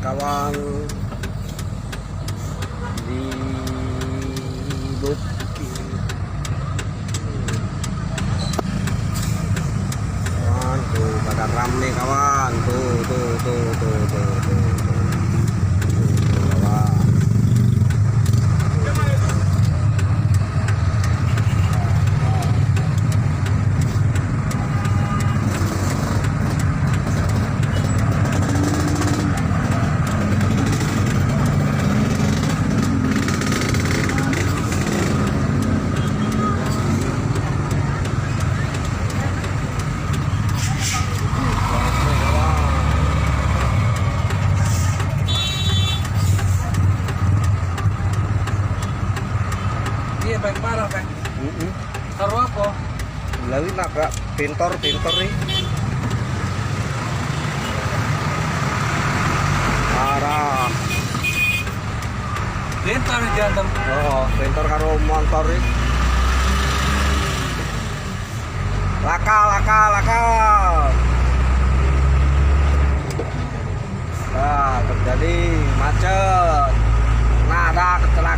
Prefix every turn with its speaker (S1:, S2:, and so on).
S1: kawan di bukit kawan, tuh pada rame kawan, tuh kawan.
S2: Iya baik parah kan. Taruh apa?
S1: Lalu nak pintor nih. Parah.
S2: Pintar jantan.
S1: Oh, pintor karo motor nih. Lakal. Nah, terjadi macet. Nah, ada kecelakaan.